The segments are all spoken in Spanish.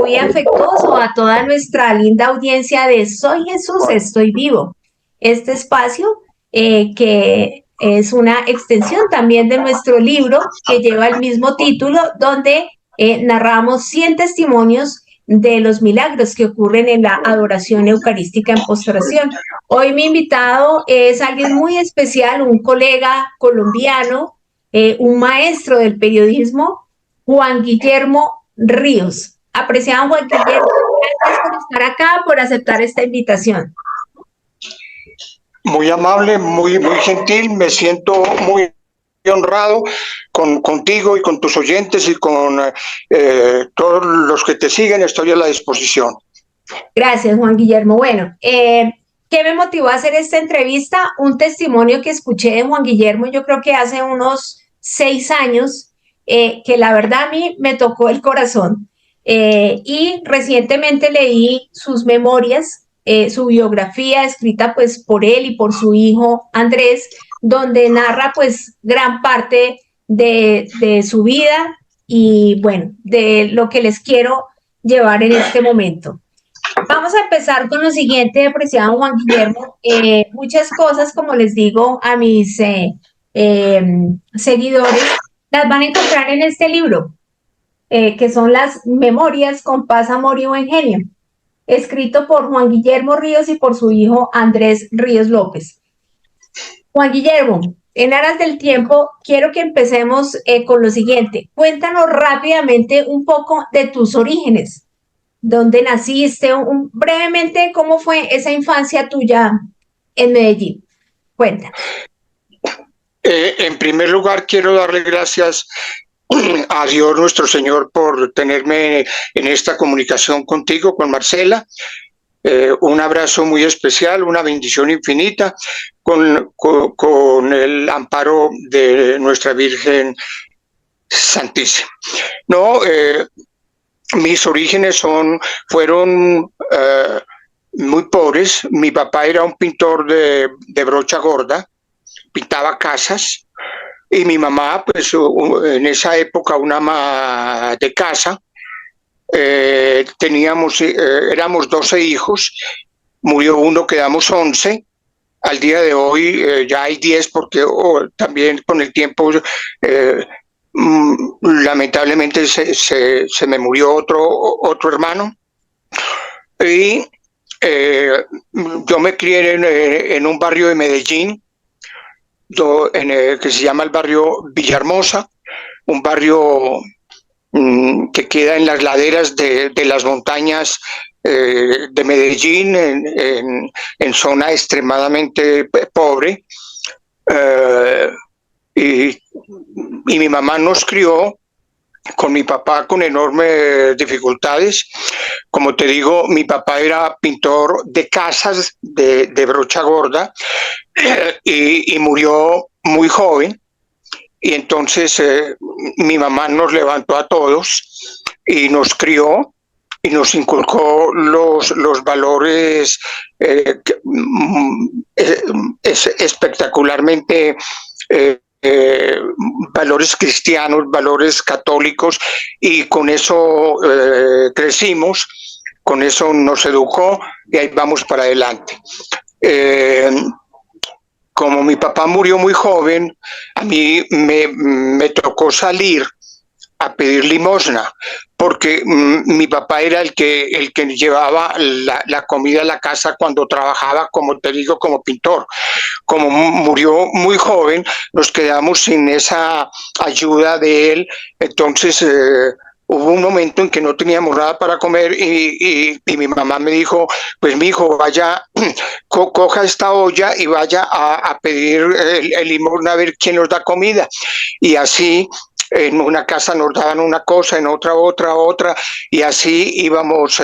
muy afectuoso a toda nuestra linda audiencia de Soy Jesús, estoy vivo. Este espacio que es una extensión también de nuestro libro que lleva el mismo título, donde narramos 100 testimonios de los milagros que ocurren en la adoración eucarística en postración. Hoy mi invitado es alguien muy especial, un colega colombiano, un maestro del periodismo, Juan Guillermo Ríos. Apreciado Juan Guillermo, gracias por estar acá, por aceptar esta invitación. Muy amable, muy gentil, me siento muy honrado contigo y con tus oyentes y con todos los que te siguen, estoy a la disposición. Gracias, Juan Guillermo. Bueno, ¿qué me motivó a hacer esta entrevista? Un testimonio que escuché de Juan Guillermo, yo creo que hace unos 6 años, que la verdad a mí me tocó el corazón. Y recientemente leí sus memorias, su biografía escrita pues por él y por su hijo Andrés, donde narra pues gran parte de su vida y bueno, de lo que les quiero llevar en este momento. Vamos a empezar con lo siguiente, apreciado Juan Guillermo. Muchas cosas, como les digo a mis seguidores, las van a encontrar en este libro, que son las Memorias con Paz, Amor y Buen Genio, escrito por Juan Guillermo Ríos y por su hijo Andrés Ríos López. Juan Guillermo, en aras del tiempo, quiero que empecemos con lo siguiente. Cuéntanos rápidamente un poco de tus orígenes. ¿Dónde naciste? Brevemente, ¿cómo fue esa infancia tuya en Medellín? Cuéntanos. En primer lugar, quiero darle gracias a Dios nuestro Señor por tenerme en esta comunicación contigo, con Marcela. Un abrazo muy especial, una bendición infinita, con el amparo de nuestra Virgen Santísima. No, mis orígenes fueron muy pobres. Mi papá era un pintor de brocha gorda, pintaba casas, y mi mamá, pues en esa época, una ama de casa. Éramos 12 hijos, murió uno, quedamos 11. Al día de hoy ya hay 10 porque también con el tiempo lamentablemente se me murió otro hermano. Y yo me crié en un barrio de Medellín que se llama el barrio Villahermosa, un barrio que queda en las laderas de las montañas de Medellín, en zona extremadamente pobre. Y mi mamá nos crió con mi papá con enormes dificultades. Como te digo, mi papá era pintor de casas de brocha gorda y murió muy joven. Y entonces mi mamá nos levantó a todos y nos crió y nos inculcó los valores espectacularmente valores cristianos, valores católicos, y con eso crecimos, con eso nos educó y ahí vamos para adelante. Como mi papá murió muy joven, a mí me tocó salir a pedir limosna, porque mi papá era el que llevaba la comida a la casa cuando trabajaba, como te digo, como pintor. Como murió muy joven, nos quedamos sin esa ayuda de él, entonces hubo un momento en que no teníamos nada para comer y mi mamá me dijo, pues mi hijo, vaya, coja esta olla y vaya a pedir el limosna a ver quién nos da comida. Y así en una casa nos daban una cosa, en otra, y así íbamos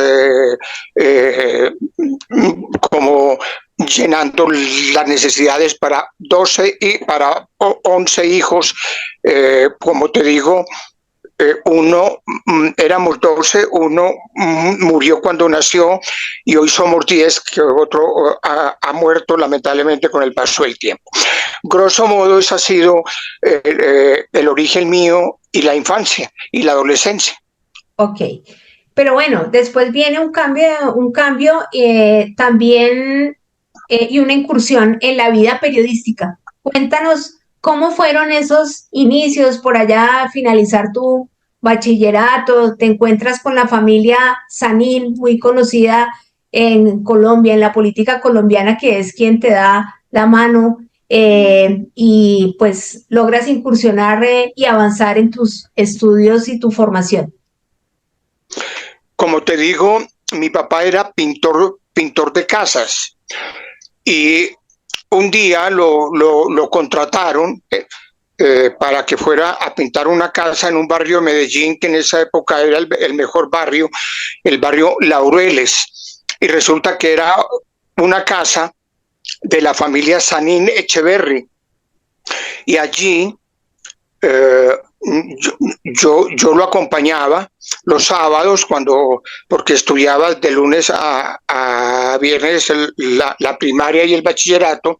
como llenando las necesidades para 12 y para 11 hijos, como te digo. Éramos 12, uno murió cuando nació y hoy somos 10, que otro ha muerto lamentablemente con el paso del tiempo. Grosso modo, ese ha sido el origen mío y la infancia y la adolescencia. Ok. pero bueno, después viene un cambio también y una incursión en la vida periodística. Cuéntanos cómo fueron esos inicios por allá, finalizar tu bachillerato, te encuentras con la familia Sanín, muy conocida en Colombia, en la política colombiana, que es quien te da la mano y pues logras incursionar y avanzar en tus estudios y tu formación. Como te digo, mi papá era pintor de casas y un día lo contrataron para que fuera a pintar una casa en un barrio de Medellín, que en esa época era el mejor barrio, el barrio Laureles. Y resulta que era una casa de la familia Sanín Echeverry. Y allí eh, yo lo acompañaba los sábados porque estudiaba de lunes a viernes la primaria y el bachillerato,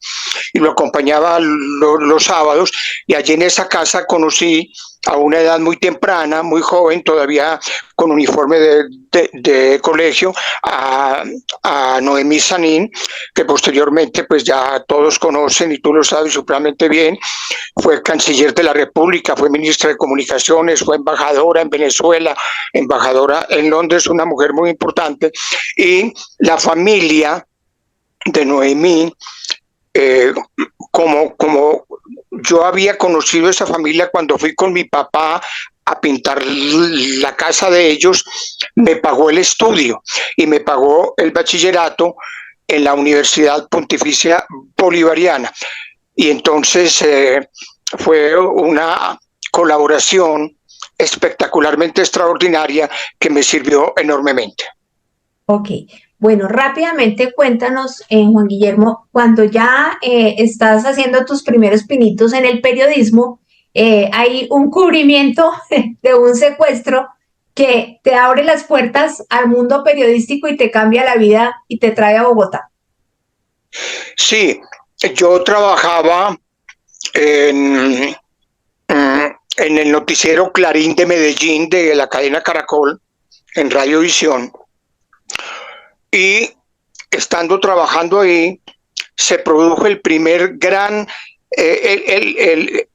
y lo acompañaba los sábados, y allí en esa casa conocí a una edad muy temprana, muy joven, todavía con uniforme de colegio, a Noemí Sanín, que posteriormente pues ya todos conocen y tú lo sabes supremamente bien. Fue canciller de la República, fue ministra de Comunicaciones, fue embajadora en Venezuela, embajadora en Londres, una mujer muy importante. Y la familia de Noemí, eh, como yo había conocido esa familia cuando fui con mi papá a pintar la casa de ellos, me pagó el estudio y me pagó el bachillerato en la Universidad Pontificia Bolivariana. Y entonces fue una colaboración espectacularmente extraordinaria que me sirvió enormemente. Ok, bueno, rápidamente cuéntanos, Juan Guillermo, cuando ya estás haciendo tus primeros pinitos en el periodismo, hay un cubrimiento de un secuestro que te abre las puertas al mundo periodístico y te cambia la vida y te trae a Bogotá. Sí, yo trabajaba en, en el noticiero Clarín de Medellín de la cadena Caracol, en Radiovisión, y estando trabajando ahí, se produjo el primer gran el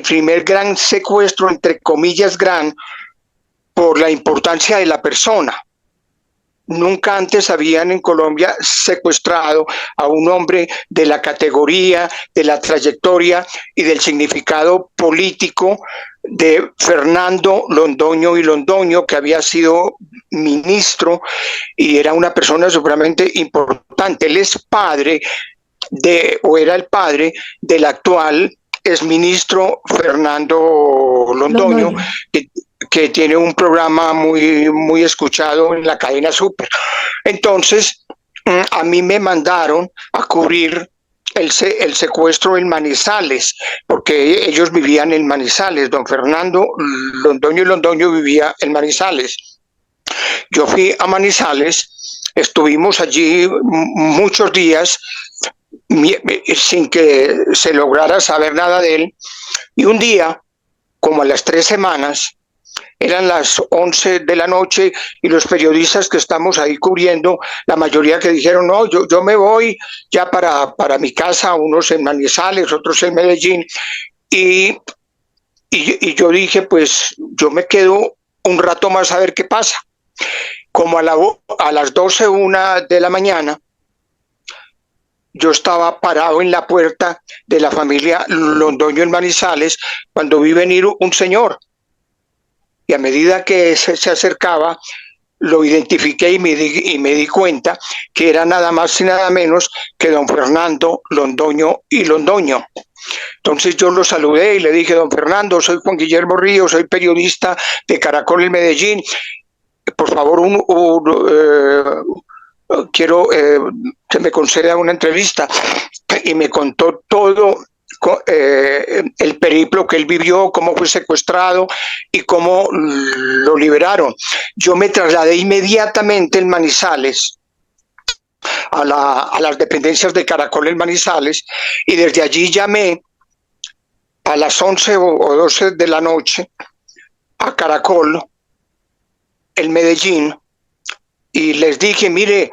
primer gran secuestro, entre comillas, gran, por la importancia de la persona. Nunca antes habían en Colombia secuestrado a un hombre de la categoría, de la trayectoria y del significado político de Fernando Londoño y Londoño, que había sido ministro y era una persona supremamente importante. Él es padre o era el padre del actual exministro Fernando Londoño, Londoño. que tiene un programa muy escuchado en la cadena Super. Entonces, a mí me mandaron a cubrir el secuestro en Manizales, porque ellos vivían en Manizales. Don Fernando Londoño y Londoño vivía en Manizales. Yo fui a Manizales, estuvimos allí muchos días sin que se lograra saber nada de él, y un día, como a las 3 semanas, eran las 11 de la noche y los periodistas que estamos ahí cubriendo, la mayoría que dijeron, no, yo me voy ya para mi casa, unos en Manizales, otros en Medellín, y, y yo dije, pues yo me quedo un rato más a ver qué pasa. Como a las 12:01 de la mañana, yo estaba parado en la puerta de la familia Londoño en Manizales cuando vi venir un señor, y a medida que se acercaba, lo identifiqué y me di cuenta que era nada más y nada menos que don Fernando Londoño y Londoño. Entonces yo lo saludé y le dije, don Fernando, soy Juan Guillermo Ríos, soy periodista de Caracol en Medellín, por favor, quiero que me conceda una entrevista. Y me contó todo el periplo que él vivió, cómo fue secuestrado y cómo lo liberaron. Yo me trasladé inmediatamente en Manizales a las dependencias de Caracol en Manizales, y desde allí llamé a las 11 o 12 de la noche a Caracol el Medellín y les dije, mire,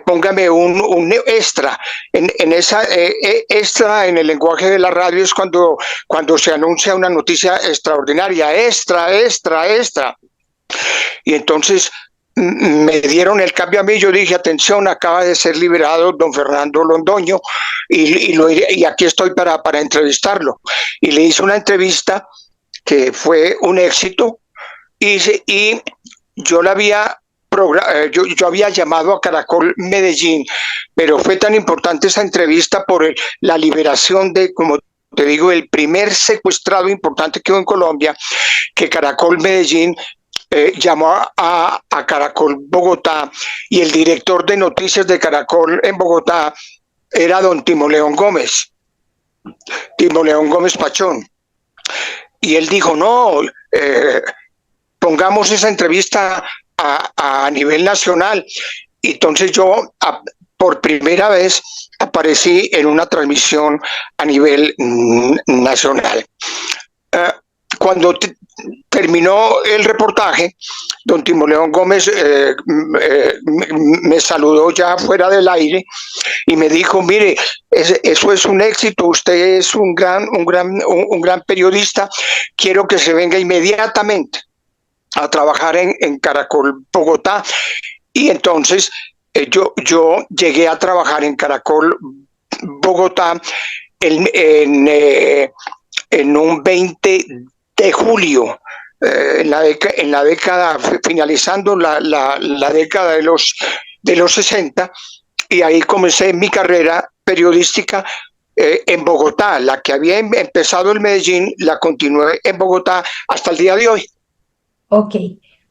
póngame un extra. En esa extra en el lenguaje de la radio es cuando se anuncia una noticia extraordinaria, extra, extra, extra. Y entonces me dieron el cambio a mí, yo dije, atención, acaba de ser liberado don Fernando Londoño y aquí estoy para entrevistarlo. Y le hice una entrevista que fue un éxito y yo la había yo había llamado a Caracol Medellín, pero fue tan importante esa entrevista por la liberación de, como te digo, el primer secuestrado importante que hubo en Colombia, que Caracol Medellín llamó a Caracol Bogotá y el director de noticias de Caracol en Bogotá era don Timo León Gómez Pachón. Y él dijo, no, pongamos esa entrevista a nivel nacional. Y entonces yo por primera vez aparecí en una transmisión a nivel nacional. Cuando terminó el reportaje, don Timo León Gómez me saludó ya fuera del aire y me dijo, mire, eso es un éxito, usted es un gran periodista, quiero que se venga inmediatamente a trabajar en Caracol Bogotá. Y entonces yo llegué a trabajar en Caracol Bogotá en un 20 de julio, en la década, finalizando la década de los 60, y ahí comencé mi carrera periodística en Bogotá. La que había empezado en Medellín, la continué en Bogotá hasta el día de hoy. Ok,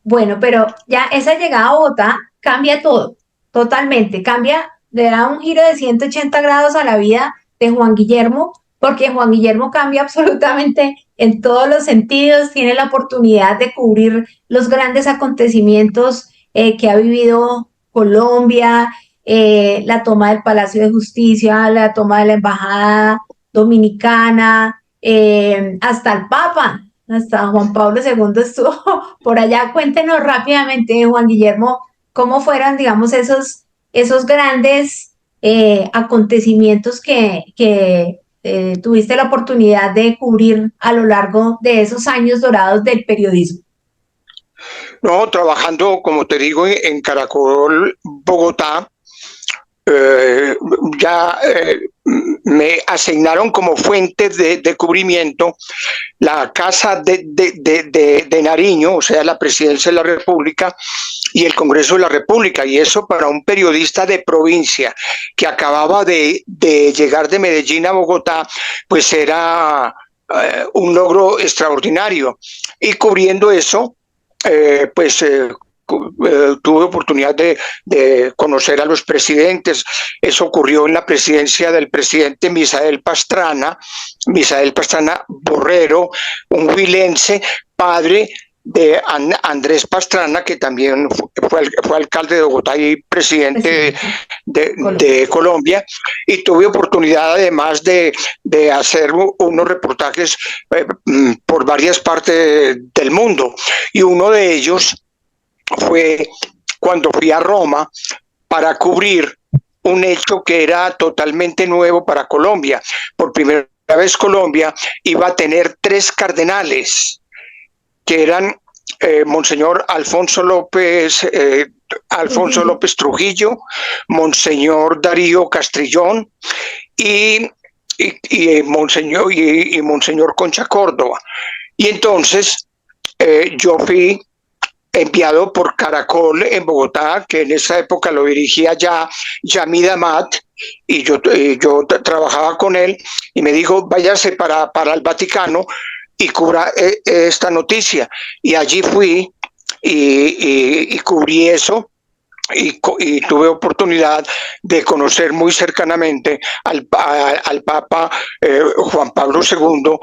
bueno, pero ya esa llegada a Bogotá cambia todo, totalmente, cambia, le da un giro de 180 grados a la vida de Juan Guillermo, porque Juan Guillermo cambia absolutamente en todos los sentidos, tiene la oportunidad de cubrir los grandes acontecimientos que ha vivido Colombia, la toma del Palacio de Justicia, la toma de la Embajada Dominicana, hasta el Papa. Hasta Juan Pablo II estuvo por allá. Cuéntenos rápidamente, Juan Guillermo, cómo fueron, digamos, esos grandes acontecimientos que tuviste la oportunidad de cubrir a lo largo de esos años dorados del periodismo. No, trabajando, como te digo, en Caracol Bogotá, ya me asignaron como fuente de cubrimiento la Casa de Nariño, o sea, la Presidencia de la República y el Congreso de la República, y eso para un periodista de provincia que acababa de llegar de Medellín a Bogotá, pues era un logro extraordinario. Y cubriendo eso, tuve oportunidad de conocer a los presidentes. Eso ocurrió en la presidencia del presidente Misael Pastrana Borrero, un huilense, padre de Andrés Pastrana, que también fue alcalde de Bogotá y presidente de Colombia, y tuve oportunidad además de hacer unos reportajes por varias partes del mundo, y uno de ellos fue cuando fui a Roma para cubrir un hecho que era totalmente nuevo para Colombia. Por primera vez Colombia iba a tener 3 cardenales, que eran Monseñor Alfonso López Trujillo, Monseñor Darío Castrillón y Monseñor Concha Córdoba. Y entonces yo fui enviado por Caracol en Bogotá, que en esa época lo dirigía ya Yamid Amat, y yo trabajaba con él, y me dijo, váyase para el Vaticano y cubra esta noticia. Y allí fui y cubrí eso. Y tuve oportunidad de conocer muy cercanamente al Papa Juan Pablo II.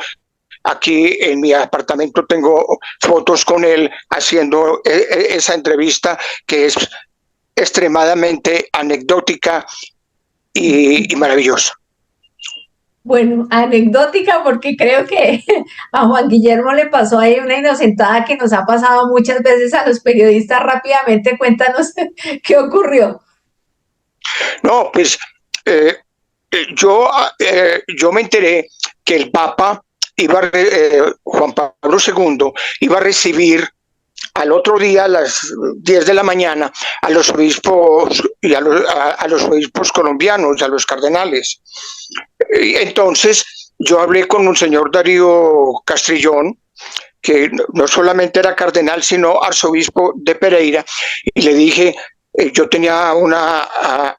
Aquí en mi apartamento tengo fotos con él haciendo esa entrevista, que es extremadamente anecdótica y maravillosa. Bueno, anecdótica porque creo que a Juan Guillermo le pasó ahí una inocentada que nos ha pasado muchas veces a los periodistas. Rápidamente, cuéntanos qué ocurrió. No, pues eh, yo me enteré que el Papa Juan Pablo II, iba a recibir al otro día a las 10 de la mañana a los obispos y a los obispos colombianos, a los cardenales. Y entonces yo hablé con un señor Darío Castrillón, que no solamente era cardenal, sino arzobispo de Pereira, y le dije, yo tenía una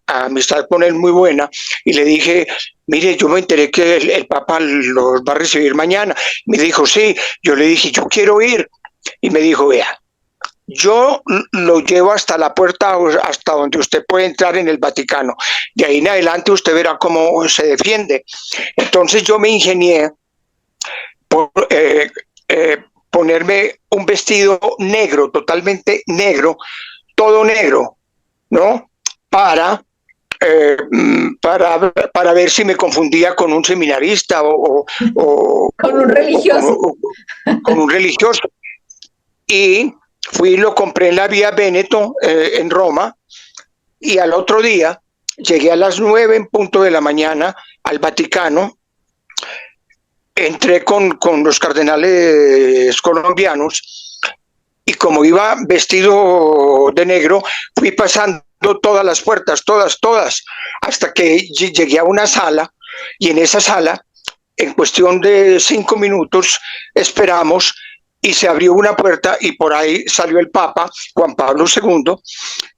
amistad con él muy buena, y le dije, mire, yo me enteré que el Papa los va a recibir mañana. Me dijo, sí, yo le dije, yo quiero ir, y me dijo, vea, yo lo llevo hasta la puerta, hasta donde usted puede entrar en el Vaticano. De ahí en adelante usted verá cómo se defiende. Entonces yo me ingenié por ponerme un vestido negro, totalmente negro, todo negro, ¿no? Para, para ver si me confundía con un seminarista Con un religioso. con un religioso. Y fui y lo compré en la vía Veneto, en Roma, y al otro día llegué a las 9 en punto de la mañana al Vaticano, entré con los cardenales colombianos y como iba vestido de negro, fui pasando todas las puertas, todas, hasta que llegué a una sala y en esa sala, en cuestión de 5 minutos, esperamos y se abrió una puerta y por ahí salió el Papa Juan Pablo II.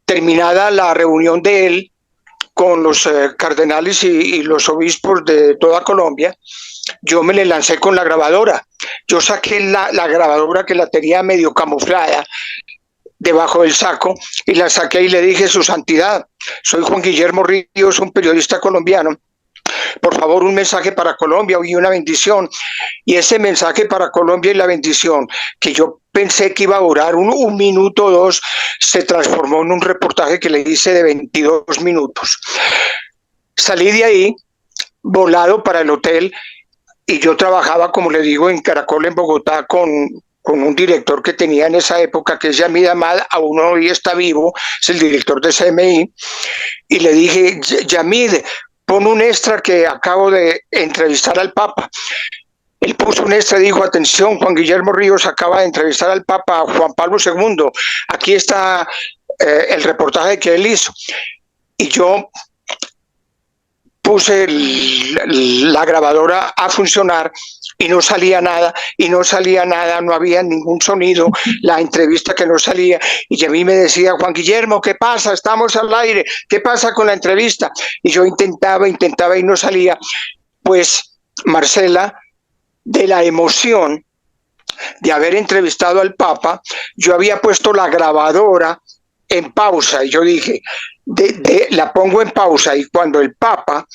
Terminada la reunión de él con los cardenales y los obispos de toda Colombia, yo me le lancé con la grabadora. Yo saqué la grabadora que la tenía medio camuflada debajo del saco y la saqué y le dije, Su Santidad, soy Juan Guillermo Ríos, un periodista colombiano. Por favor, un mensaje para Colombia y una bendición. Y ese mensaje para Colombia y la bendición, que yo pensé que iba a durar un minuto o dos, se transformó en un reportaje que le hice de 22 minutos. Salí de ahí, volado para el hotel, y yo trabajaba, como le digo, en Caracol, en Bogotá, con un director que tenía en esa época, que es Yamid Amad, aún hoy está vivo, es el director de CMI, y le dije, Yamid, pon un extra que acabo de entrevistar al Papa. Él puso un extra y dijo, atención, Juan Guillermo Ríos acaba de entrevistar al Papa Juan Pablo II, aquí está el reportaje que él hizo. Y yo puse la grabadora a funcionar y no salía nada, no había ningún sonido, la entrevista que no salía, y a mí me decía, Juan Guillermo, ¿qué pasa? Estamos al aire, ¿qué pasa con la entrevista? Y yo intentaba y no salía. Pues, Marcela, de la emoción de haber entrevistado al Papa, yo había puesto la grabadora en pausa y yo dije, la pongo en pausa y cuando el Papa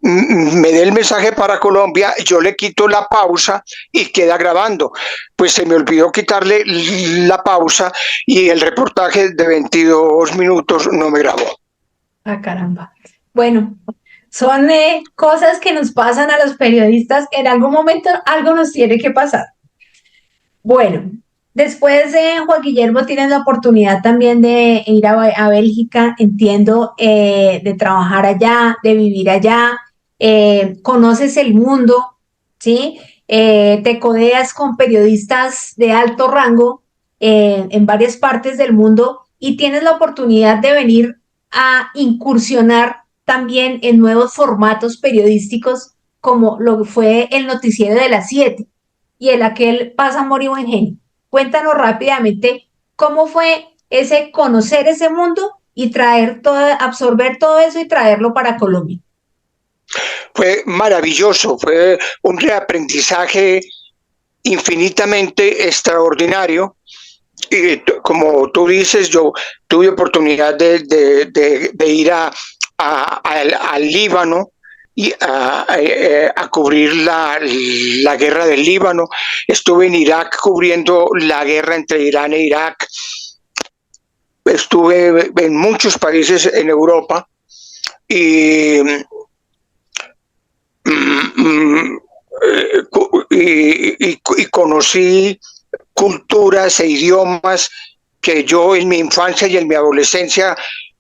me dé el mensaje para Colombia, yo le quito la pausa y queda grabando. Pues se me olvidó quitarle la pausa y el reportaje de 22 minutos no me grabó. Ah, caramba. Bueno, son cosas que nos pasan a los periodistas. En algún momento algo nos tiene que pasar. Bueno, después de Juan Guillermo tienes la oportunidad también de ir a Bélgica, entiendo, de trabajar allá, de vivir allá, conoces el mundo, ¿sí? Te codeas con periodistas de alto rango en varias partes del mundo y tienes la oportunidad de venir a incursionar también en nuevos formatos periodísticos como lo que fue el noticiero de las 7 y el aquel Paz, Amor y Buen Genio. Cuéntanos rápidamente cómo fue ese conocer ese mundo y traer todo, absorber todo eso y traerlo para Colombia. Fue maravilloso, fue un reaprendizaje infinitamente extraordinario. Y como tú dices, yo tuve oportunidad de ir al Líbano y a cubrir la guerra del Líbano. Estuve en Irak cubriendo la guerra entre Irán e Irak. Estuve en muchos países en Europa y y conocí culturas e idiomas que yo en mi infancia y en mi adolescencia,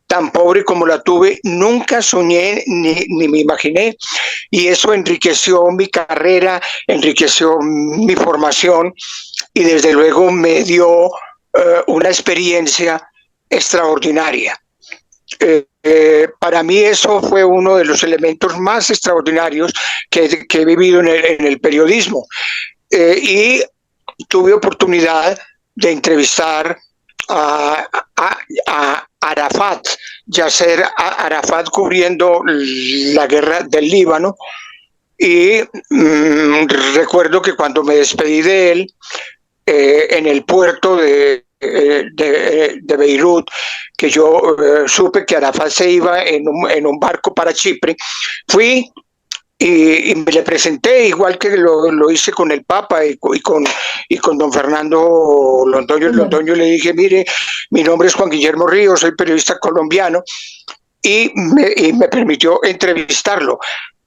tan pobre como la tuve, nunca soñé ni me imaginé. Y eso enriqueció mi carrera, enriqueció mi formación y desde luego me dio una experiencia extraordinaria. Para mí eso fue uno de los elementos más extraordinarios que he vivido en el periodismo. Y tuve oportunidad de entrevistar a Arafat, Yasser Arafat, cubriendo la guerra del Líbano. Y recuerdo que cuando me despedí de él en el puerto de Beirut, que yo supe que Arafat se iba en un barco para Chipre, fui y me le presenté, igual que lo hice con el Papa y con don Fernando Londoño. Londoño le dije, mire, mi nombre es Juan Guillermo Ríos, soy periodista colombiano, y me permitió entrevistarlo.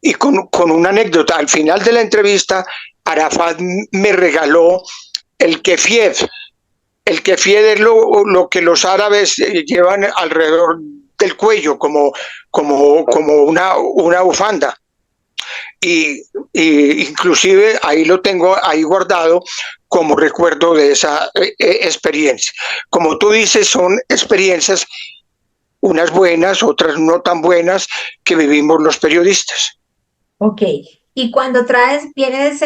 Y con una anécdota, al final de la entrevista, Arafat me regaló el kefiev. El kefiev es lo que los árabes llevan alrededor del cuello, como una bufanda. Y inclusive ahí lo tengo ahí guardado como recuerdo de esa experiencia. Como tú dices, son experiencias, unas buenas, otras no tan buenas, que vivimos los periodistas. Ok. Y cuando vienes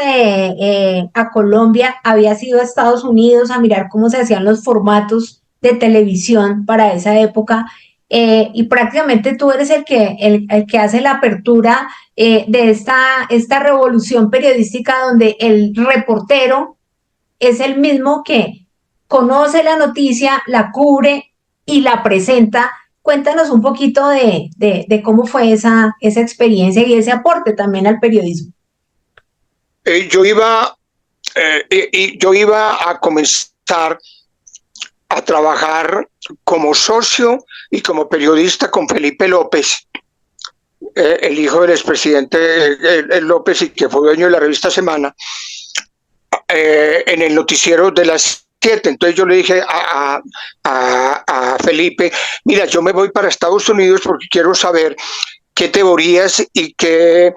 a Colombia, ¿habías ido a Estados Unidos a mirar cómo se hacían los formatos de televisión para esa época? Y prácticamente tú eres el que hace la apertura de esta revolución periodística donde el reportero es el mismo que conoce la noticia, la cubre y la presenta. Cuéntanos un poquito de cómo fue esa experiencia y ese aporte también al periodismo. Yo yo iba a comenzar a trabajar como socio y como periodista con Felipe López, el hijo del expresidente López, y que fue dueño de la revista Semana, en el noticiero de las 7. Entonces yo le dije a Felipe, mira, yo me voy para Estados Unidos porque quiero saber qué teorías y qué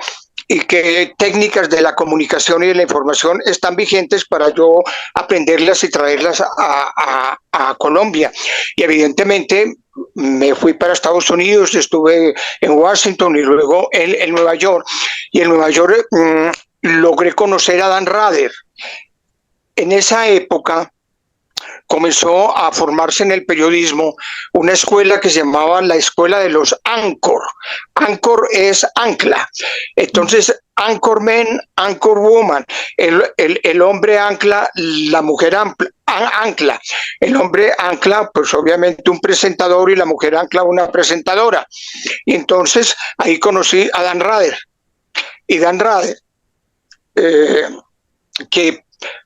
técnicas de la comunicación y de la información están vigentes para yo aprenderlas y traerlas a Colombia. Y evidentemente me fui para Estados Unidos, estuve en Washington y luego en Nueva York. Y en Nueva York logré conocer a Dan Rather. En esa época comenzó a formarse en el periodismo una escuela que se llamaba la Escuela de los Anchor. Anchor es ancla. Entonces, Anchorman, Anchorwoman, el hombre ancla, la mujer ancla. El hombre ancla, pues obviamente un presentador, y la mujer ancla una presentadora. Y entonces ahí conocí a Dan Rather. Y Dan Rather, que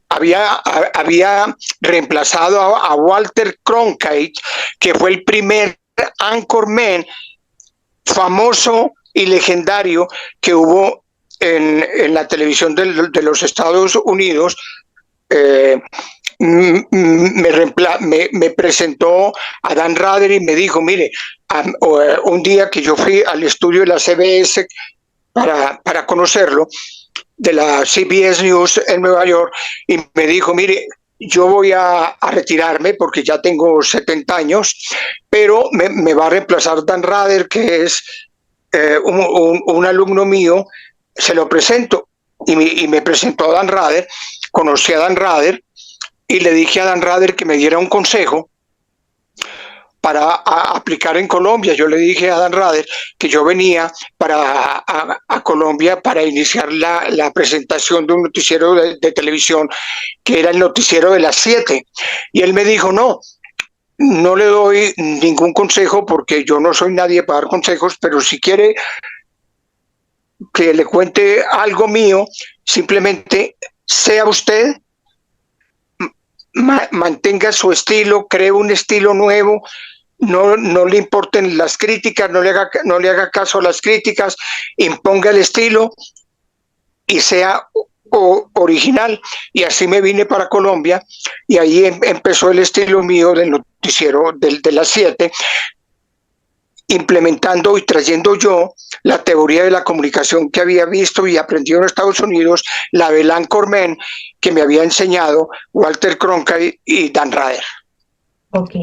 había reemplazado a Walter Cronkite, que fue el primer anchorman famoso y legendario que hubo en la televisión de los Estados Unidos. Me presentó a Dan Rather y me dijo, mire, un día que yo fui al estudio de la CBS para conocerlo, de la CBS News en Nueva York, y me dijo, mire, yo voy a retirarme porque ya tengo 70 años, pero me va a reemplazar Dan Rather, que es un alumno mío, se lo presento. Y me presentó a Dan Rather, conocí a Dan Rather y le dije a Dan Rather que me diera un consejo para aplicar en Colombia. Yo le dije a Dan Rather que yo venía a Colombia para iniciar la presentación de un noticiero de televisión que era el noticiero de las 7. Y él me dijo, no le doy ningún consejo porque yo no soy nadie para dar consejos, pero si quiere que le cuente algo mío, simplemente sea usted, mantenga su estilo, cree un estilo nuevo. No le importen las críticas, no le haga caso a las críticas, imponga el estilo y sea original. Y así me vine para Colombia y ahí empezó el estilo mío del noticiero de las 7, implementando y trayendo yo la teoría de la comunicación que había visto y aprendido en Estados Unidos, la del Anchorman que me había enseñado Walter Cronkite y Dan Rather. Ok.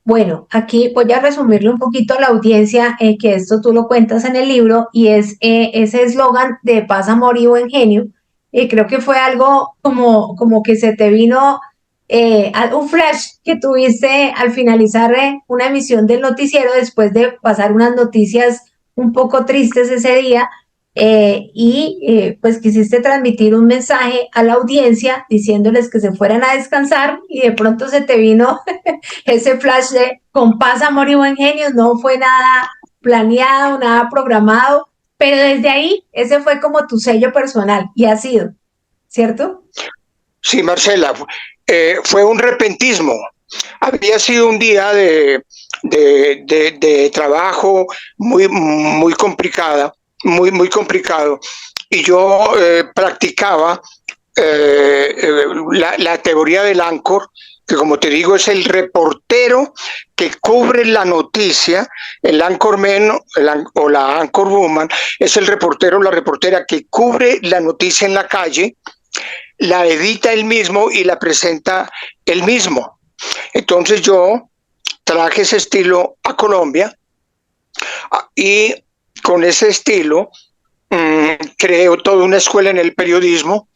Bueno, aquí voy a resumirle un poquito a la audiencia que esto tú lo cuentas en el libro y es ese eslogan de paz, amor y buen genio. Creo que fue algo como que se te vino un flash que tuviste al finalizar una emisión del noticiero después de pasar unas noticias un poco tristes ese día pues quisiste transmitir un mensaje a la audiencia diciéndoles que se fueran a descansar y de pronto se te vino ese flash de con paz, amor y buen genio. No fue nada planeado, nada programado, pero desde ahí ese fue como tu sello personal y ha sido, ¿cierto? Sí, Marcela, fue un repentismo. Había sido un día de trabajo muy complicada, muy complicado. Y yo practicaba la teoría del anchor, que como te digo es el reportero que cubre la noticia. El anchorman o la anchorwoman es el reportero o la reportera que cubre la noticia en la calle, la edita él mismo y la presenta él mismo. Entonces yo traje ese estilo a Colombia y con ese estilo creo toda una escuela en el periodismo.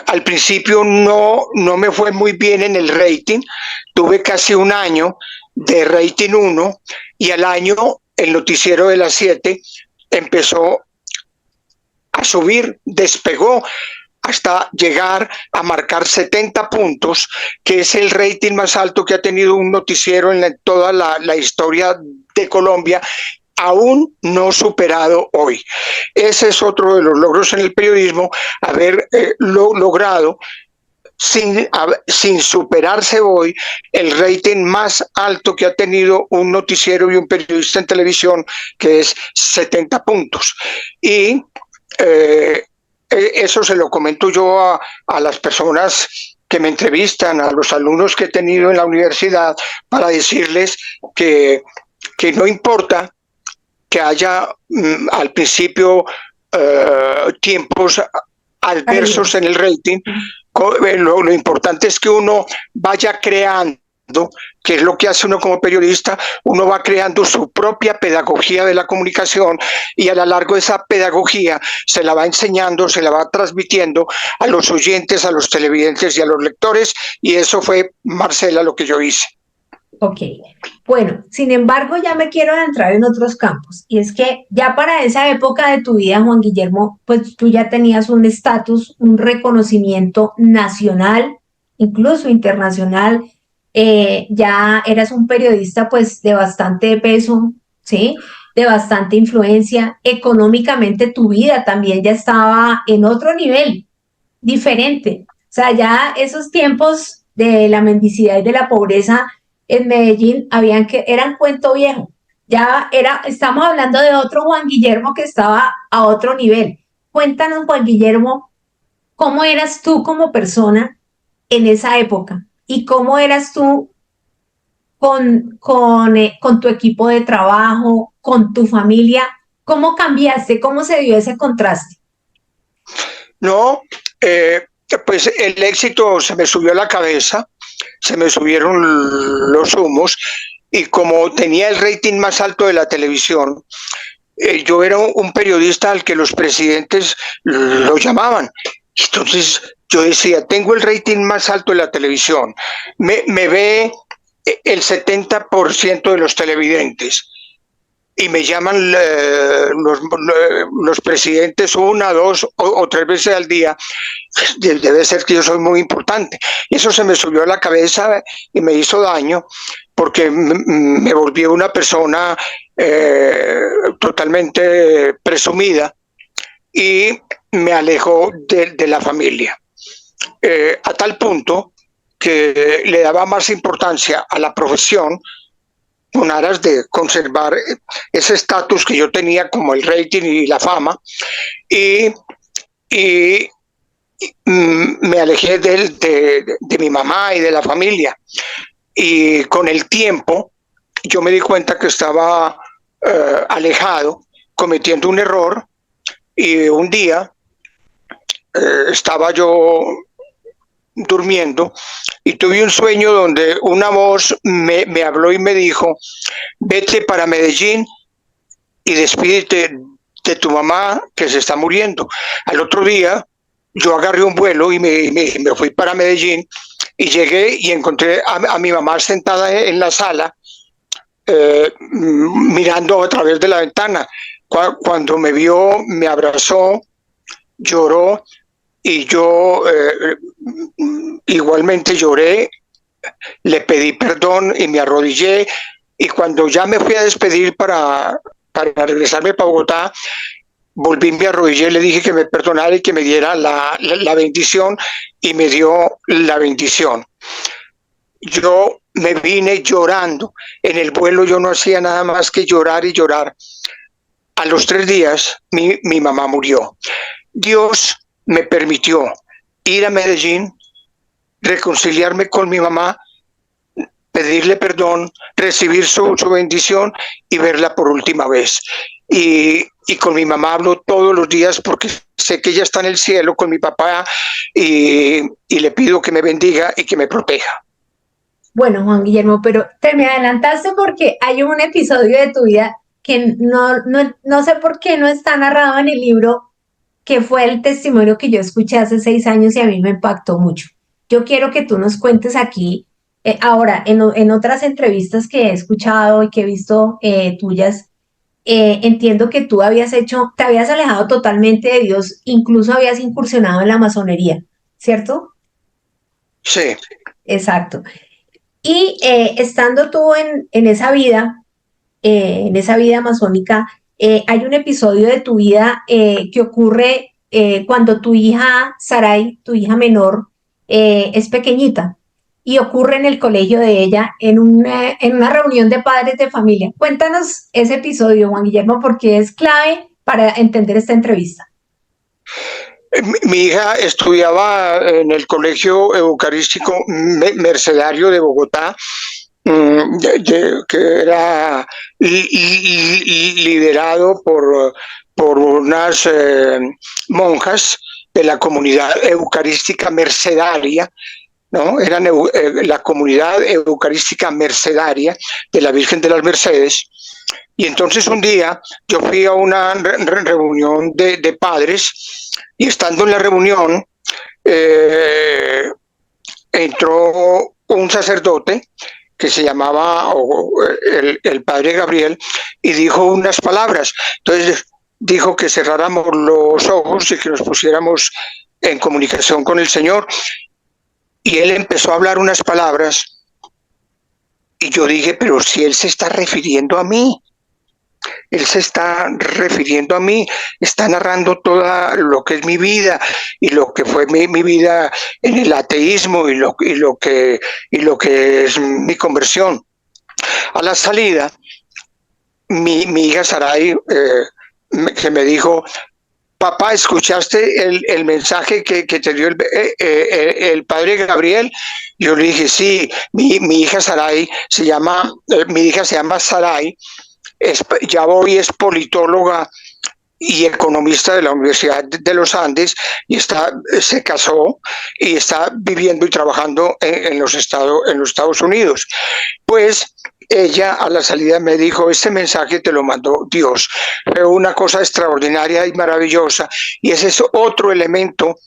Al principio no me fue muy bien en el rating, tuve casi un año de rating 1 y al año el noticiero de las 7 empezó a subir, despegó hasta llegar a marcar 70 puntos, que es el rating más alto que ha tenido un noticiero en toda la historia de Colombia, aún no superado hoy. Ese es otro de los logros en el periodismo, haber logrado sin superarse hoy el rating más alto que ha tenido un noticiero y un periodista en televisión, que es 70 puntos. Y eso se lo comento yo a las personas que me entrevistan, a los alumnos que he tenido en la universidad, para decirles que no importa que haya al principio tiempos adversos en el rating, lo importante es que uno vaya creando, que es lo que hace uno como periodista, uno va creando su propia pedagogía de la comunicación y a lo largo de esa pedagogía se la va enseñando, se la va transmitiendo a los oyentes, a los televidentes y a los lectores, y eso fue, Marcela, lo que yo hice. Ok, bueno, sin embargo ya me quiero adentrar en otros campos y es que ya para esa época de tu vida, Juan Guillermo, pues tú ya tenías un estatus, un reconocimiento nacional, incluso internacional, ya eras un periodista pues de bastante peso, ¿sí? De bastante influencia, económicamente tu vida también ya estaba en otro nivel, diferente, o sea, ya esos tiempos de la mendicidad y de la pobreza en Medellín eran cuento viejo. Estamos hablando de otro Juan Guillermo que estaba a otro nivel. Cuéntanos, Juan Guillermo, cómo eras tú como persona en esa época y cómo eras tú con tu equipo de trabajo, con tu familia. ¿Cómo cambiaste? ¿Cómo se dio ese contraste? No, pues el éxito se me subió a la cabeza, se me subieron los humos y como tenía el rating más alto de la televisión, yo era un periodista al que los presidentes lo llamaban. Entonces yo decía, tengo el rating más alto de la televisión, me ve el 70% de los televidentes y me llaman los presidentes una, dos o tres veces al día, debe ser que yo soy muy importante. Y eso se me subió a la cabeza y me hizo daño porque me volví una persona totalmente presumida y me alejó de la familia. A tal punto que le daba más importancia a la profesión con aras de conservar ese estatus que yo tenía como el rating y la fama, y y me alejé de mi mamá y de la familia. Y con el tiempo yo me di cuenta que estaba alejado, cometiendo un error, y un día estaba yo durmiendo y tuve un sueño donde una voz me habló y me dijo: vete para Medellín y despídete de tu mamá que se está muriendo. Al otro día yo agarré un vuelo y me fui para Medellín, y llegué y encontré a mi mamá sentada en la sala, mirando a través de la ventana. Cuando me vio, me abrazó, lloró, y yo igualmente lloré, le pedí perdón y me arrodillé. Y cuando ya me fui a despedir para regresarme para Bogotá, volví, me arrodillé, le dije que me perdonara y que me diera la bendición, y me dio la bendición. Yo me vine llorando. En el vuelo yo no hacía nada más que llorar y llorar. A los 3 días mi mamá murió. Dios me permitió ir a Medellín, reconciliarme con mi mamá, pedirle perdón, recibir su bendición y verla por última vez. Y con mi mamá hablo todos los días porque sé que ella está en el cielo con mi papá, y le pido que me bendiga y que me proteja. Bueno, Juan Guillermo, pero te me adelantaste porque hay un episodio de tu vida que no sé por qué no está narrado en el libro, que fue el testimonio que yo escuché hace 6 años y a mí me impactó mucho. Yo quiero que tú nos cuentes aquí, ahora, en otras entrevistas que he escuchado y que he visto tuyas, entiendo que tú te habías alejado totalmente de Dios, incluso habías incursionado en la masonería, ¿cierto? Sí. Exacto. Y estando tú en esa vida masónica, hay un episodio de tu vida que ocurre cuando tu hija Sarai, tu hija menor, es pequeñita y ocurre en el colegio de ella en una reunión de padres de familia. Cuéntanos ese episodio, Juan Guillermo, porque es clave para entender esta entrevista. Mi hija estudiaba en el Colegio Eucarístico Mercedario de Bogotá, que era liderado por unas monjas de la comunidad eucarística mercedaria, ¿no? Eran la comunidad eucarística mercedaria de la Virgen de las Mercedes. Y entonces un día yo fui a una reunión de padres, y estando en la reunión eh, entró un sacerdote que se llamaba el padre Gabriel, y dijo unas palabras. Entonces dijo que cerráramos los ojos y que nos pusiéramos en comunicación con el Señor. Y él empezó a hablar unas palabras, y yo dije, pero si él se está refiriendo a mí, él se está refiriendo a mí, está narrando todo lo que es mi vida y lo que fue mi vida en el ateísmo, y lo que es mi conversión. A la salida, mi hija Sarai, que me dijo: papá, ¿escuchaste el mensaje que te dio el padre Gabriel? Yo le dije, sí. Mi hija Sarai mi hija se llama Sarai, es politóloga y economista de la Universidad de los Andes, y se casó y está viviendo y trabajando en los Estados Unidos. Pues ella a la salida me dijo: este mensaje te lo mandó Dios. Fue una cosa extraordinaria y maravillosa, y ese es otro elemento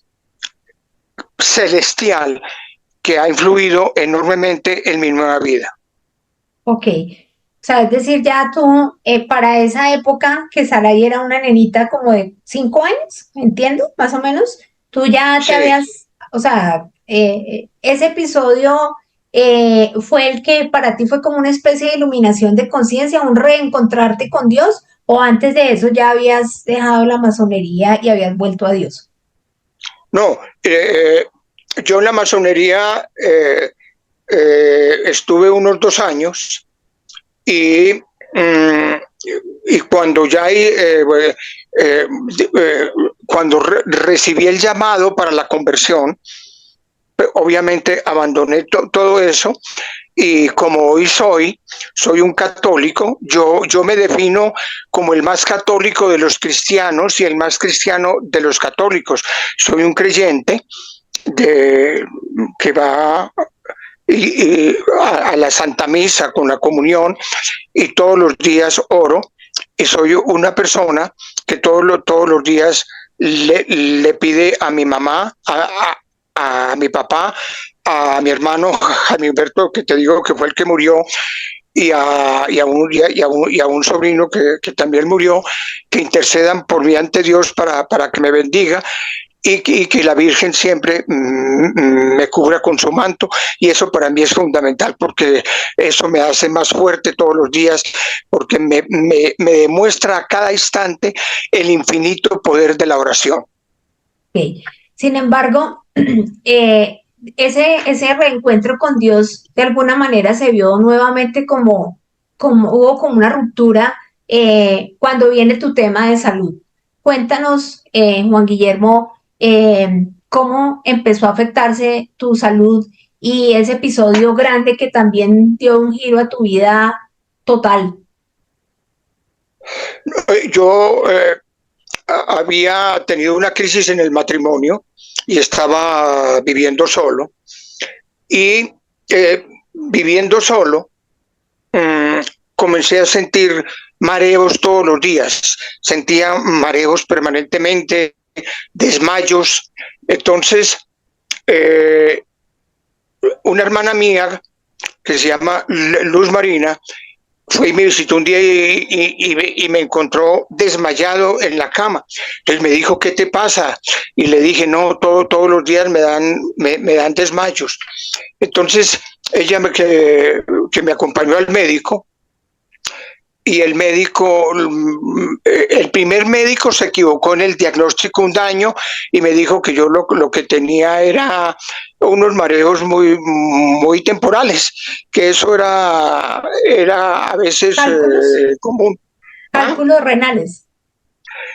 celestial que ha influido enormemente en mi nueva vida. Ok. O sea, es decir, ya tú, para esa época que Sarai era una nenita como de 5 años, entiendo, más o menos, tú ya te Sí. habías, o sea, ese episodio fue el que para ti fue como una especie de iluminación de conciencia, un reencontrarte con Dios, o antes de eso ya habías dejado la masonería y habías vuelto a Dios. No, yo en la masonería estuve unos 2 años, y y cuando ya cuando recibí el llamado para la conversión, obviamente abandoné todo eso, y como hoy soy un católico. Yo me defino como el más católico de los cristianos y el más cristiano de los católicos. Soy un creyente que va a la Santa Misa con la comunión, y todos los días oro, y soy una persona que todos los días le pide a mi mamá, a mi papá, a mi hermano Jaime Humberto, que te digo que fue el que murió, y a un sobrino que también murió, que intercedan por mí ante Dios para que me bendiga, y que la Virgen siempre me cubra con su manto, y eso para mí es fundamental, porque eso me hace más fuerte todos los días, porque me demuestra a cada instante el infinito poder de la oración. Okay. Sin embargo, ese reencuentro con Dios de alguna manera se vio nuevamente como hubo como una ruptura cuando viene tu tema de salud. Cuéntanos, Juan Guillermo, cómo empezó a afectarse tu salud y ese episodio grande que también dio un giro a tu vida total. Yo había tenido una crisis en el matrimonio y estaba viviendo solo, y viviendo solo, comencé a sentir mareos todos los días, sentía mareos permanentemente, desmayos. Entonces, una hermana mía que se llama Luz Marina fue y me visitó un día, y me encontró desmayado en la cama. Entonces me dijo, ¿qué te pasa? Y le dije, no, todos los días me dan desmayos. Entonces ella que me acompañó al médico, y el médico, el primer médico se equivocó en el diagnóstico un año, y me dijo que yo lo que tenía era unos mareos muy temporales, que eso era a veces Cálculos, común. ¿Ah? cálculos renales.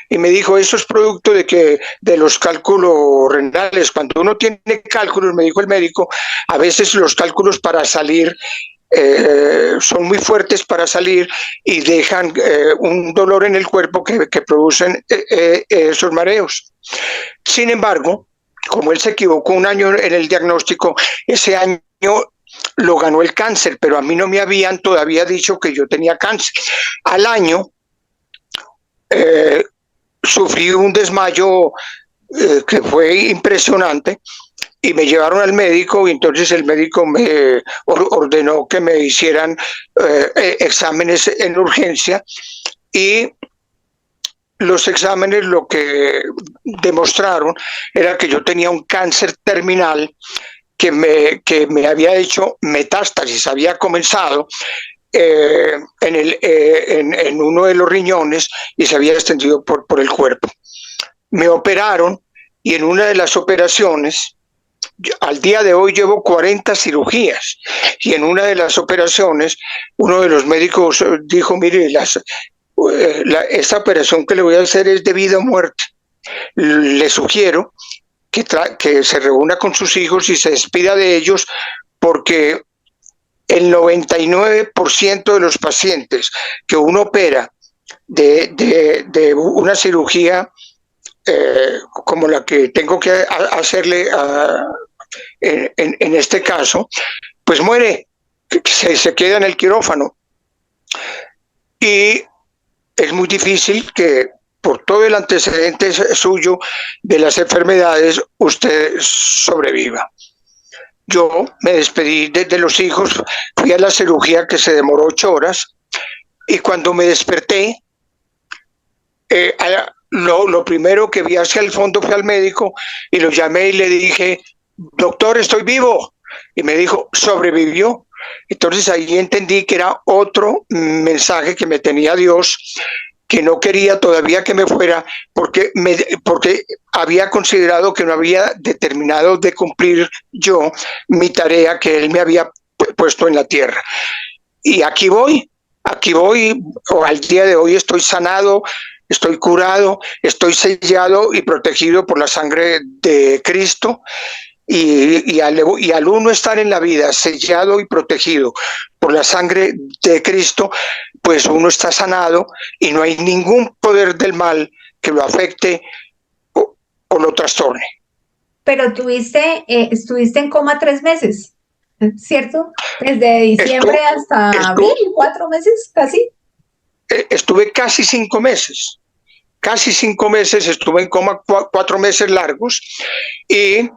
Y me dijo, eso es producto de los cálculos renales. Cuando uno tiene cálculos, me dijo el médico, a veces los cálculos para salir son muy fuertes para salir, y dejan un dolor en el cuerpo que producen esos mareos. Sin embargo, como él se equivocó un año en el diagnóstico, ese año lo ganó el cáncer, pero a mí no me habían todavía dicho que yo tenía cáncer. Al año sufrí un desmayo que fue impresionante, y me llevaron al médico, y entonces el médico me ordenó que me hicieran exámenes en urgencia, y los exámenes lo que demostraron era que yo tenía un cáncer terminal que me había hecho metástasis, había comenzado en uno de los riñones y se había extendido por el cuerpo. Me operaron, y en una de las operaciones, al día de hoy llevo 40 cirugías, y en una de las operaciones uno de los médicos dijo, mire, esta operación que le voy a hacer es de vida o muerte. Le sugiero que se reúna con sus hijos y se despida de ellos, porque el 99% de los pacientes que uno opera de una cirugía como la que tengo que hacerle en este caso, pues muere, se queda en el quirófano. Y es muy difícil que, por todo el antecedente suyo de las enfermedades, usted sobreviva. Yo me despedí de los hijos, fui a la cirugía, que se demoró 8 horas, y cuando me desperté, lo primero que vi hacia el fondo fue al médico, y lo llamé y le dije, doctor, estoy vivo. Y me dijo, sobrevivió. Entonces ahí entendí que era otro mensaje que me tenía Dios, que no quería todavía que me fuera, porque había considerado que no había determinado de cumplir yo mi tarea que Él me había puesto en la tierra. Y aquí voy, aquí voy, o al día de hoy estoy sanado, estoy curado, estoy sellado y protegido por la sangre de Cristo. Y al uno estar en la vida sellado y protegido por la sangre de Cristo, pues uno está sanado y no hay ningún poder del mal que lo afecte o lo trastorne. Pero estuviste en coma 3 meses, ¿cierto? Desde diciembre Esto, hasta esto, abril, 4 meses casi. estuve casi 5 meses, estuve en coma 4 meses largos y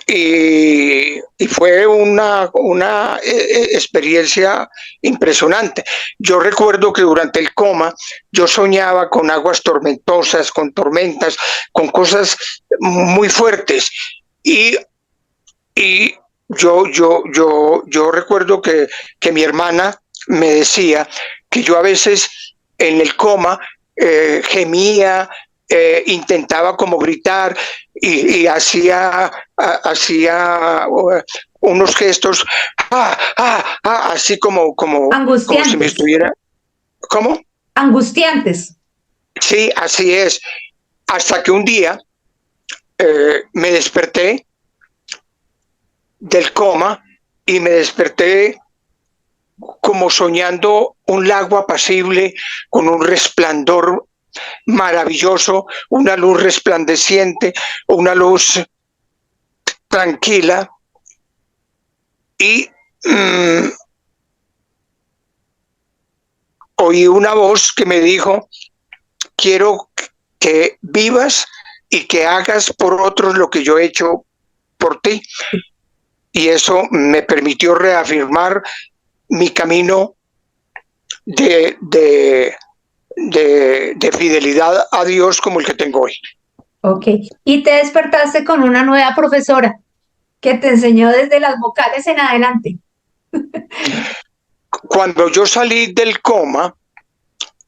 y fue una experiencia impresionante. Yo recuerdo que durante el coma yo soñaba con aguas tormentosas, con tormentas, con cosas muy fuertes y, y yo recuerdo que mi hermana me decía que yo a veces en el coma gemía, intentaba como gritar y hacía unos gestos, así como si me Angustiantes, estuviera. ¿Cómo? angustiantes. Sí, así es. Hasta que un día me desperté del coma y me desperté como soñando un lago apacible con un resplandor maravilloso, una luz resplandeciente, una luz tranquila y oí una voz que me dijo, quiero que vivas y que hagas por otros lo que yo he hecho por ti. Y eso me permitió reafirmar mi camino de, de, de fidelidad a Dios como el que tengo hoy. Ok. Y te despertaste con una nueva profesora que te enseñó desde las vocales en adelante. Cuando yo salí del coma,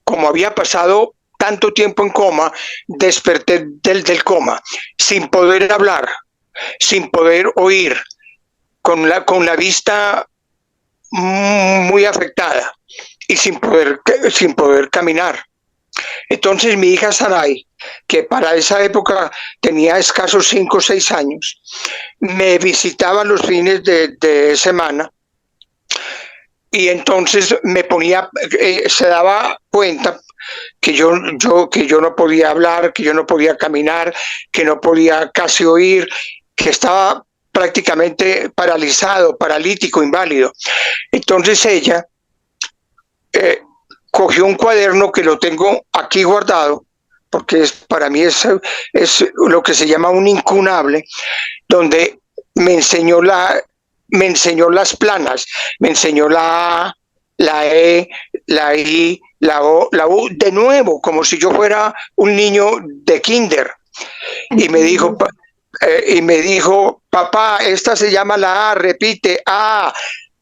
como había pasado tanto tiempo en coma, desperté del coma, sin poder hablar, sin poder oír, con la vista muy afectada y sin poder caminar. Entonces mi hija Sarai, que para esa época tenía escasos 5 o 6 años, me visitaba los fines de semana y entonces me ponía, se daba cuenta que yo no podía hablar, que yo no podía caminar, que no podía casi oír, que estaba prácticamente paralizado, paralítico, inválido. Entonces ella eh, cogió un cuaderno que lo tengo aquí guardado, porque para mí es lo que se llama un incunable, donde me enseñó, me enseñó las planas, me enseñó la A, la E, la I, la O, la U, de nuevo, como si yo fuera un niño de kinder. Y me dijo, papá, esta se llama la A, repite A,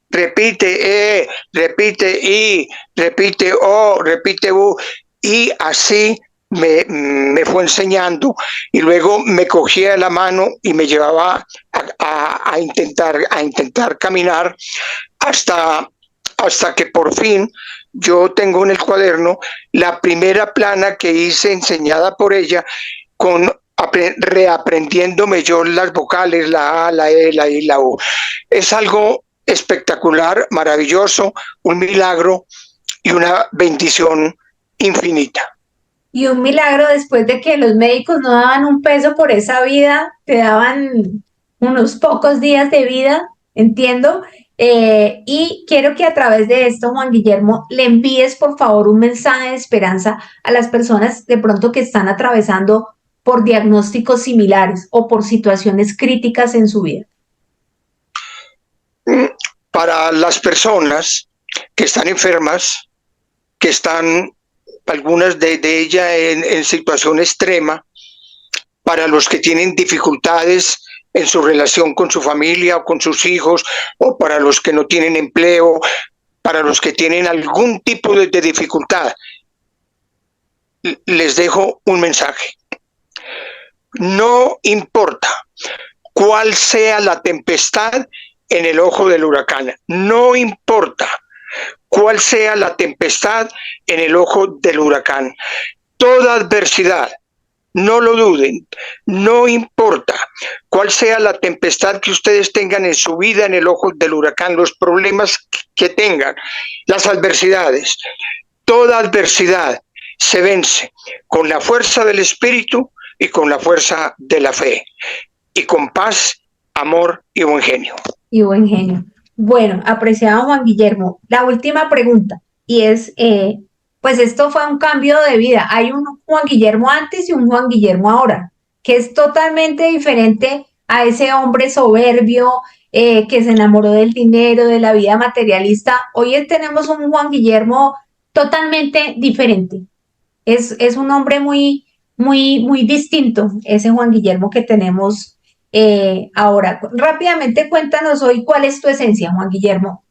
repite E, repite I, repite O, repite U, y así me fue enseñando y luego me cogía la mano y me llevaba a intentar caminar hasta que por fin yo tengo en el cuaderno la primera plana que hice enseñada por ella con reaprendiéndome yo las vocales, la A, la E, la I, la U. Es algo espectacular, maravilloso, un milagro y una bendición infinita. Y un milagro después de que los médicos no daban un peso por esa vida, te daban unos pocos días de vida, entiendo. Y quiero que a través de esto, Juan Guillermo, le envíes por favor un mensaje de esperanza a las personas de pronto que están atravesando por diagnósticos similares o por situaciones críticas en su vida. Para las personas que están enfermas, que están algunas de ellas en situación extrema, para los que tienen dificultades en su relación con su familia o con sus hijos, o para los que no tienen empleo, para los que tienen algún tipo de dificultad, les dejo un mensaje. No importa cuál sea la tempestad en el ojo del huracán, no importa cuál sea la tempestad en el ojo del huracán. Toda adversidad, no lo duden, no importa cuál sea la tempestad que ustedes tengan en su vida, en el ojo del huracán, los problemas que tengan, las adversidades, toda adversidad se vence con la fuerza del Espíritu y con la fuerza de la fe, y con paz, amor y buen genio. Y buen genio. Bueno, apreciado Juan Guillermo, la última pregunta, y es, pues esto fue un cambio de vida. Hay un Juan Guillermo antes y un Juan Guillermo ahora, que es totalmente diferente a ese hombre soberbio que se enamoró del dinero, de la vida materialista. Hoy tenemos un Juan Guillermo totalmente diferente. Es un hombre muy distinto, ese Juan Guillermo que tenemos ahora. Rápidamente cuéntanos hoy cuál es tu esencia, Juan Guillermo.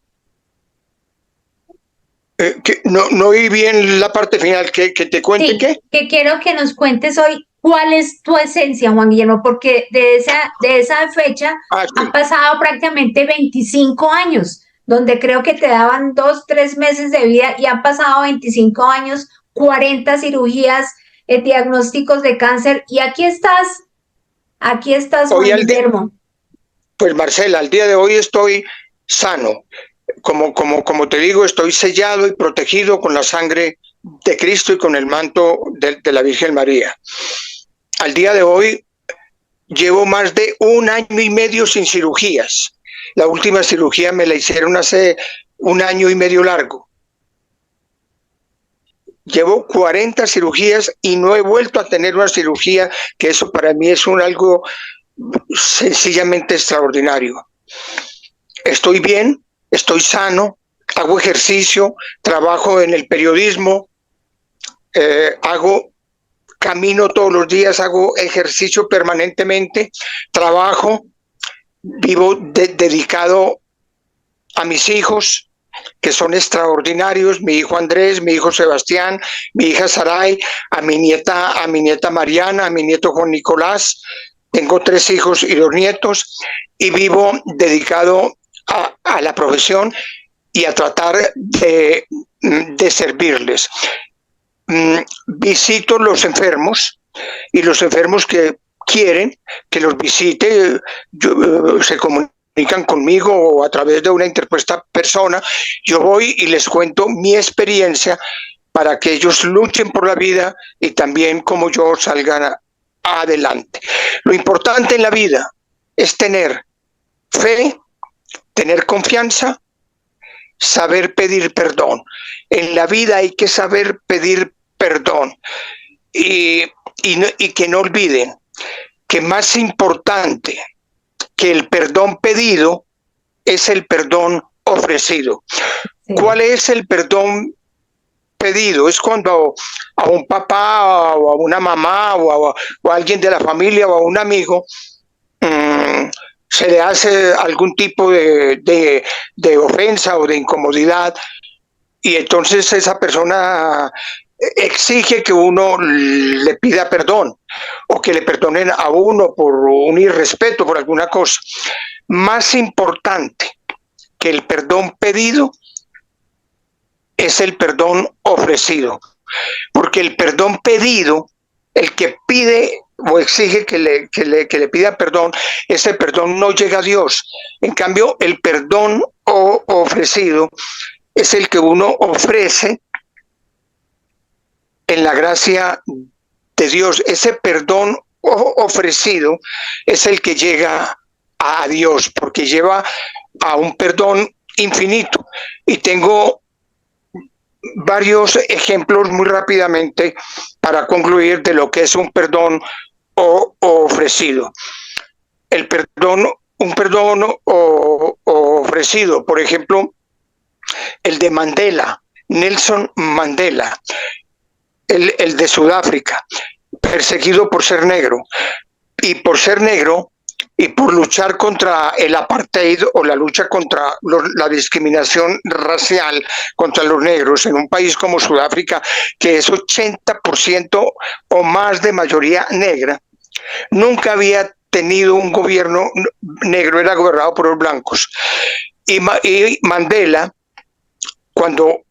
No oí bien la parte final, que te cuente Sí, qué. que quiero que nos cuentes hoy cuál es tu esencia, Juan Guillermo, porque de esa fecha han Sí. pasado prácticamente 25 años, donde creo que te daban 2, 3 meses de vida y han pasado 25 años, 40 cirugías, diagnósticos de cáncer, y aquí estás, Hoy Juan Guillermo. pues Marcela, al día de hoy estoy sano. Como te digo, estoy sellado y protegido con la sangre de Cristo y con el manto de la Virgen María. Al día de hoy llevo más de 1 año y medio sin cirugías. La última cirugía me la hicieron hace 1 año y medio largo. Llevo 40 cirugías y no he vuelto a tener una cirugía, que eso para mí es algo sencillamente extraordinario. Estoy bien, estoy sano, hago ejercicio, trabajo en el periodismo, camino todos los días, hago ejercicio permanentemente, trabajo, vivo dedicado a mis hijos, que son extraordinarios, mi hijo Andrés, mi hijo Sebastián, mi hija Saray, a mi nieta Mariana, a mi nieto Juan Nicolás. Tengo 3 hijos y 2 nietos, y vivo dedicado a la profesión y a tratar de servirles. Visito los enfermos, y los enfermos que quieren que los visite se comunican conmigo o a través de una interpuesta persona. Yo voy y les cuento mi experiencia para que ellos luchen por la vida y también, como yo, salgan adelante. Lo importante en la vida es tener fe, tener confianza, saber pedir perdón. En la vida hay que saber pedir perdón, y que no olviden que más importante que el perdón pedido es el perdón ofrecido. Sí. ¿Cuál es el perdón pedido? Es cuando a un papá o a una mamá o a alguien de la familia o a un amigo se le hace algún tipo de ofensa o de incomodidad, y entonces esa persona exige que uno le pida perdón o que le perdonen a uno por un irrespeto, por alguna cosa. Más importante que el perdón pedido es el perdón ofrecido, porque el perdón pedido, el que pide o exige que le pida perdón, ese perdón no llega a Dios. En cambio, el perdón ofrecido es el que uno ofrece en la gracia de Dios. Ese perdón ofrecido es el que llega a Dios, porque lleva a un perdón infinito. Y tengo varios ejemplos muy rápidamente para concluir de lo que es un perdón ofrecido. Un perdón ofrecido, por ejemplo, el de Mandela, Nelson Mandela, el de Sudáfrica, perseguido por ser negro, y por ser negro y por luchar contra el apartheid o la lucha contra la discriminación racial contra los negros en un país como Sudáfrica, que es 80% o más de mayoría negra. Nunca había tenido un gobierno negro, era gobernado por los blancos. Y Mandela cuando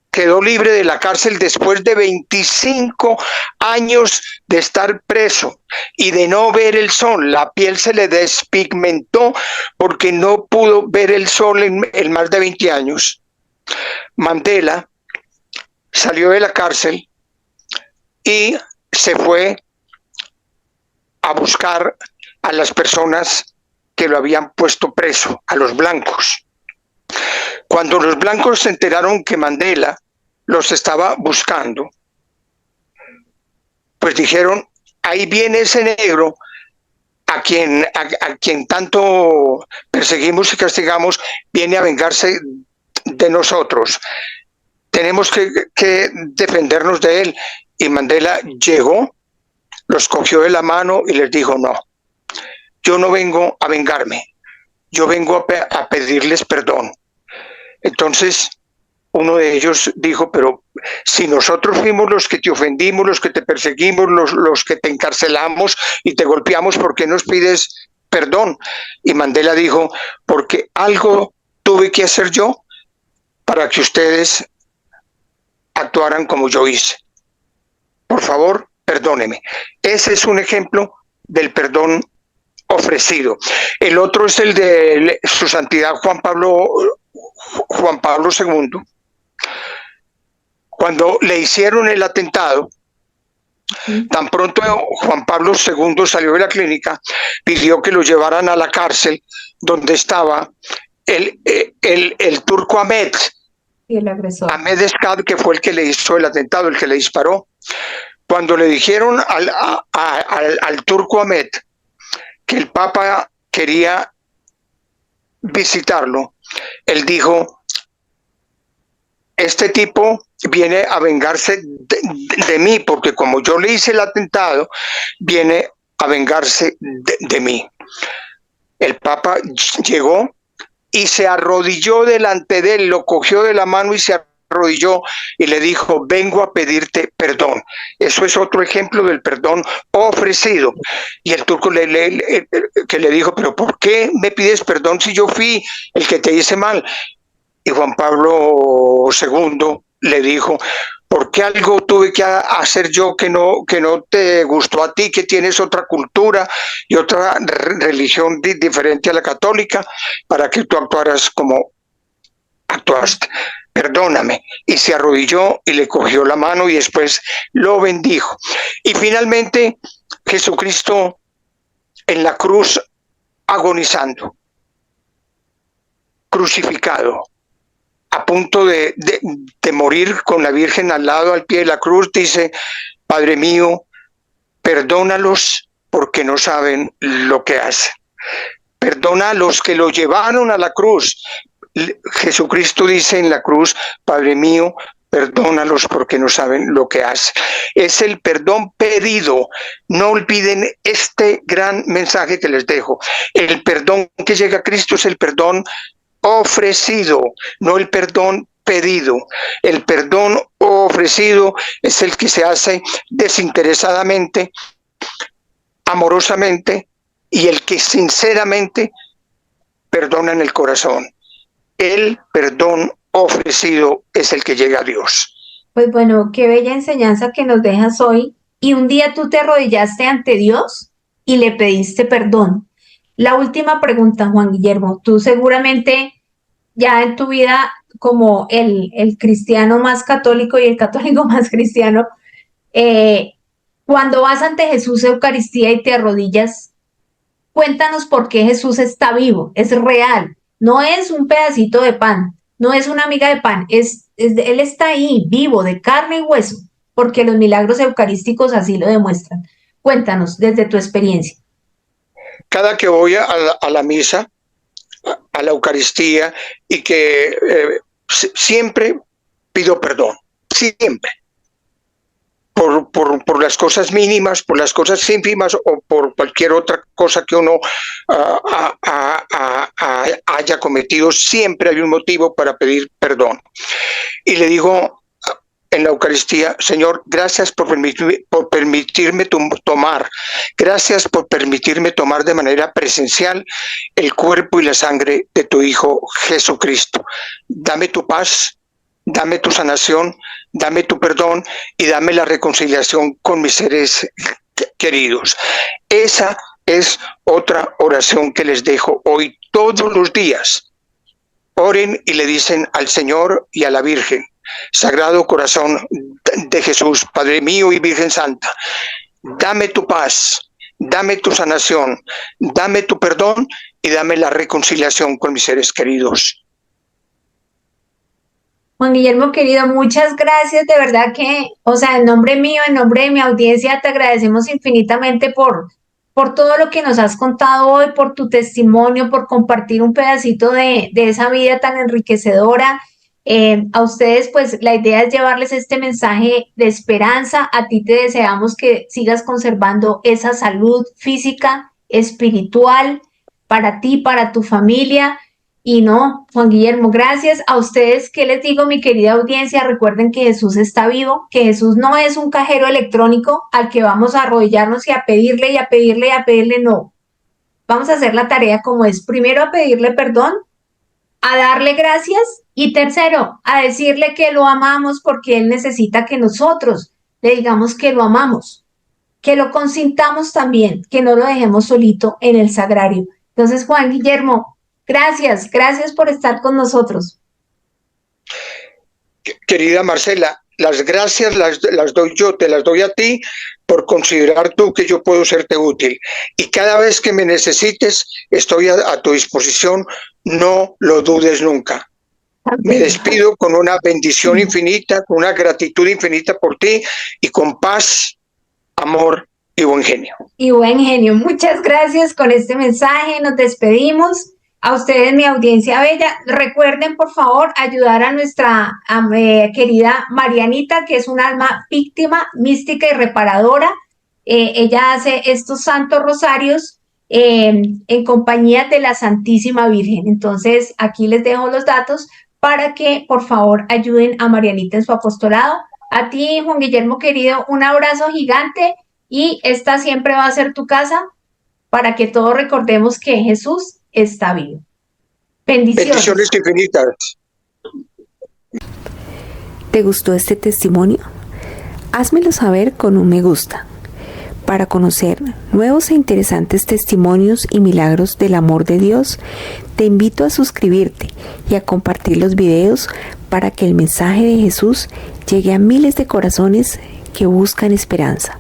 quedó libre de la cárcel después de 25 años de estar preso y de no ver el sol. La piel se le despigmentó porque no pudo ver el sol en más de 20 años. Mandela salió de la cárcel y se fue a buscar a las personas que lo habían puesto preso, a los blancos. Cuando los blancos se enteraron que Mandela los estaba buscando, pues dijeron, ahí viene ese negro a quien tanto perseguimos y castigamos, viene a vengarse de nosotros. Tenemos que defendernos de él. Y Mandela llegó, los cogió de la mano y les dijo, no, yo no vengo a vengarme, yo vengo a pedirles perdón. Entonces, uno de ellos dijo, pero si nosotros fuimos los que te ofendimos, los que te perseguimos, los que te encarcelamos y te golpeamos, ¿por qué nos pides perdón? Y Mandela dijo, porque algo tuve que hacer yo para que ustedes actuaran como yo hice. Por favor, perdóneme. Ese es un ejemplo del perdón ofrecido. El otro es el de su santidad Juan Pablo II. Cuando le hicieron el atentado, tan pronto Juan Pablo II salió de la clínica, pidió que lo llevaran a la cárcel donde estaba el turco Ahmed. Y el agresor. Ahmed Escad, que fue el que le hizo el atentado, el que le disparó. Cuando le dijeron al turco Ahmed que el Papa quería visitarlo, él dijo, este tipo viene a vengarse de mí, porque como yo le hice el atentado, viene a vengarse de mí. El Papa llegó y se arrodilló delante de él, lo cogió de la mano y se arrodilló y le dijo, vengo a pedirte perdón. Eso es otro ejemplo del perdón ofrecido. Y el turco que le dijo, pero ¿por qué me pides perdón si yo fui el que te hice mal? Y Juan Pablo II le dijo, ¿por qué algo tuve que hacer yo que no te gustó a ti, que tienes otra cultura y otra religión diferente a la católica, para que tú actuaras como actuaste? Perdóname. Y se arrodilló y le cogió la mano y después lo bendijo. Y finalmente Jesucristo en la cruz agonizando, crucificado, a punto de morir con la Virgen al lado, al pie de la cruz, dice, Padre mío, perdónalos porque no saben lo que hacen. Perdona a los que lo llevaron a la cruz. Jesucristo dice en la cruz, Padre mío, perdónalos porque no saben lo que hacen. Es el perdón pedido. No olviden este gran mensaje que les dejo. El perdón que llega a Cristo es el perdón ofrecido, no el perdón pedido. El perdón ofrecido es el que se hace desinteresadamente, amorosamente, y el que sinceramente perdona en el corazón. El perdón ofrecido es el que llega a Dios. Pues bueno, qué bella enseñanza que nos dejas hoy. Y un día tú te arrodillaste ante Dios y le pediste perdón. La última pregunta, Juan Guillermo. Tú seguramente ya en tu vida como el cristiano más católico y el católico más cristiano, cuando vas ante Jesús Eucaristía y te arrodillas, cuéntanos por qué Jesús está vivo, es real, no es un pedacito de pan, no es una miga de pan, Él está ahí, vivo, de carne y hueso, porque los milagros eucarísticos así lo demuestran. Cuéntanos desde tu experiencia. Cada que voy a la misa, a la Eucaristía, y que siempre pido perdón, siempre. Por las cosas mínimas, por las cosas ínfimas o por cualquier otra cosa que uno haya cometido, siempre hay un motivo para pedir perdón. Y le digo en la Eucaristía. Señor, gracias por permitirme tomar. Gracias por permitirme tomar de manera presencial el cuerpo y la sangre de tu Hijo Jesucristo. Dame tu paz, dame tu sanación, dame tu perdón y dame la reconciliación con mis seres queridos. Esa es otra oración que les dejo hoy todos los días. Oren y le dicen al Señor y a la Virgen: Sagrado Corazón de Jesús, Padre mío y Virgen Santa, dame tu paz, dame tu sanación, dame tu perdón y dame la reconciliación con mis seres queridos. Juan Guillermo, querido, muchas gracias, de verdad que, en nombre mío, en nombre de mi audiencia, te agradecemos infinitamente por todo lo que nos has contado hoy, por tu testimonio, por compartir un pedacito de esa vida tan enriquecedora. A ustedes, pues, la idea es llevarles este mensaje de esperanza. A ti te deseamos que sigas conservando esa salud física, espiritual, para ti, para tu familia. Y no, Juan Guillermo, gracias a ustedes. ¿Qué les digo, mi querida audiencia? Recuerden que Jesús está vivo, que Jesús no es un cajero electrónico al que vamos a arrodillarnos y a pedirle y a pedirle y a pedirle, no. Vamos a hacer la tarea como es. Primero, a pedirle perdón, a darle gracias y tercero, a decirle que lo amamos porque Él necesita que nosotros le digamos que lo amamos, que lo consintamos también, que no lo dejemos solito en el sagrario. Entonces, Juan Guillermo, gracias por estar con nosotros. Querida Marcela, las gracias las doy yo, te las doy a ti por considerar tú que yo puedo serte útil. Y cada vez que me necesites, estoy a tu disposición, no lo dudes nunca. Me despido con una bendición infinita, con una gratitud infinita por ti y con paz, amor y buen genio. Y buen genio. Muchas gracias con este mensaje. Nos despedimos. A ustedes, mi audiencia bella, recuerden por favor ayudar a nuestra querida Marianita, que es un alma víctima, mística y reparadora. Ella hace estos santos rosarios en compañía de la Santísima Virgen. Entonces, aquí les dejo los datos para que por favor ayuden a Marianita en su apostolado. A ti, Juan Guillermo querido, un abrazo gigante y esta siempre va a ser tu casa para que todos recordemos que Jesús está vivo. Bendiciones. Bendiciones infinitas. ¿Te gustó este testimonio? Házmelo saber con un me gusta. Para conocer nuevos e interesantes testimonios y milagros del amor de Dios, te invito a suscribirte y a compartir los videos para que el mensaje de Jesús llegue a miles de corazones que buscan esperanza.